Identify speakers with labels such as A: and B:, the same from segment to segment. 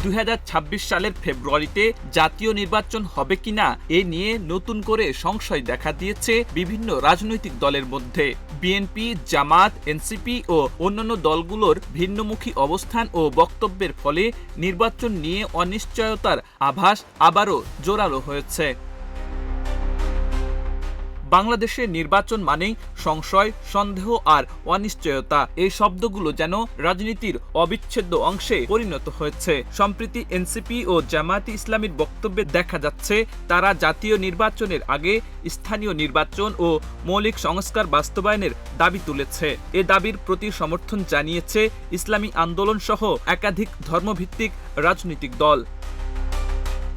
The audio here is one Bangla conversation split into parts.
A: 2026 সালের ফেব্রুয়ারিতে জাতীয় নির্বাচন হবে কিনা এ নিয়ে নতুন করে সংশয় দেখা দিয়েছে বিভিন্ন রাজনৈতিক দলের মধ্যে। বিএনপি, জামাত, এনসিপি ও অন্যান্য দলগুলোর ভিন্নমুখী অবস্থান ও বক্তব্যের ফলে নির্বাচন নিয়ে অনিশ্চয়তার আভাস আবারও জোরালো হয়েছে। বাংলাদেশে নির্বাচন মানেই সংশয়, সন্দেহ আর অনিশ্চয়তা, এই শব্দগুলো যেন রাজনীতির অবিচ্ছেদ্য অংশে পরিণত হয়েছে। সম্প্রতি এনসিপি ও জামায়াতে ইসলামীর বক্তব্যে দেখা যাচ্ছে তারা জাতীয় নির্বাচনের আগে স্থানীয় নির্বাচন ও মৌলিক সংস্কার বাস্তবায়নের দাবি তুলেছে। এ দাবির প্রতি সমর্থন জানিয়েছে ইসলামী আন্দোলন সহ একাধিক ধর্মভিত্তিক রাজনৈতিক দল।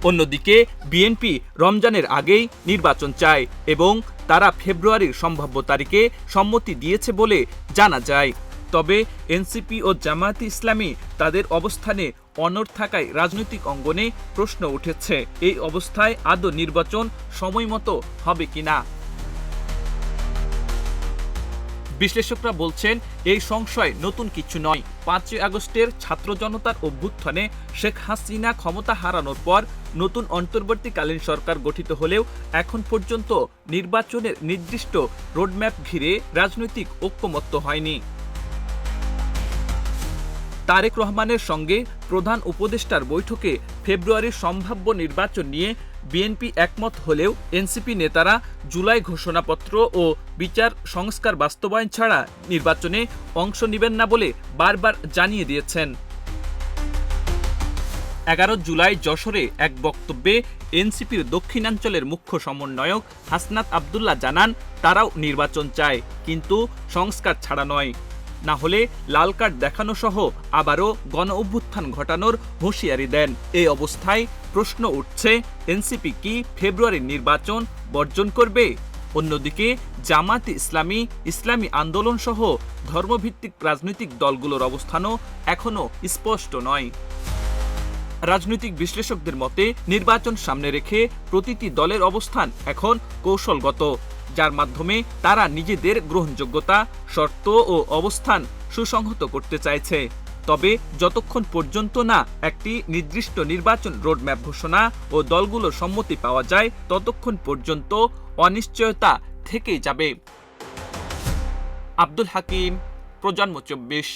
A: অন্যদিকে বিএনপি রমজানের আগেই নির্বাচন চায় এবং তারা ফেব্রুয়ারির সম্ভাব্য তারিখে সম্মতি দিয়েছে বলে জানা যায়। তবে এনসিপি ও জামায়াতে ইসলামী তাদের অবস্থানে অনড় থাকায় রাজনৈতিক অঙ্গনে প্রশ্ন উঠেছে, এই অবস্থায় আদৌ নির্বাচন সময়মতো হবে কিনা। বিশ্লেষকরা বলছেন এই সংশয় নতুন কিছু নয়। 5 আগস্টের ছাত্র জনতার অভ্যুত্থানে শেখ হাসিনা ক্ষমতা হারানোর পর নতুন অন্তর্বর্তীকালীন সরকার গঠিত হলেও এখন পর্যন্ত নির্বাচনের নির্দিষ্ট রোডম্যাপ ঘিরে রাজনৈতিক ঐকমত্য হয়নি। তারেক রহমানের সঙ্গে প্রধান উপদেষ্টার বৈঠকে ফেব্রুয়ারির সম্ভাব্য নির্বাচন নিয়ে বিএনপি একমত হলেও এনসিপি নেতারা জুলাই ঘোষণাপত্র ও বিচার সংস্কার বাস্তবায়ন ছাড়া নির্বাচনে অংশ নেবেন না বলে বারবার জানিয়ে দিয়েছেন। 11 জুলাই যশোরে এক বক্তব্যে এনসিপির দক্ষিণাঞ্চলের মুখ্য সমন্বয়ক হাসনাত আবদুল্লাহ জানান তারাও নির্বাচন চায়, কিন্তু সংস্কার ছাড়া নয়, না হলে লাল কার্ড দেখানো সহ আবারও গণ অভ্যুত্থান ঘটানোর হুঁশিয়ারি দেন। এই অবস্থায় প্রশ্ন উঠছে, এনসিপি কি ফেব্রুয়ারির নির্বাচন বর্জন করবে? অন্যদিকে জামায়াতে ইসলামী, ইসলামী আন্দোলন সহ ধর্মভিত্তিক রাজনৈতিক দলগুলোর অবস্থানও এখনও স্পষ্ট নয়। রাজনৈতিক বিশ্লেষকদের মতে নির্বাচন সামনে রেখে প্রতিটি দলের অবস্থান এখন কৌশলগত, যার মাধ্যমে তারা নিজেদের গ্রহণযোগ্যতা, শর্ত ও অবস্থান সুসংহত করতে চাইছে। তবে যতক্ষণ পর্যন্ত না একটি নির্দিষ্ট নির্বাচন রোডম্যাপ ঘোষণা ও দলগুলোর সম্মতি পাওয়া যায়, ততক্ষণ পর্যন্ত অনিশ্চয়তা থেকেই যাবে। আব্দুল হাকিম, প্রজন্ম 24।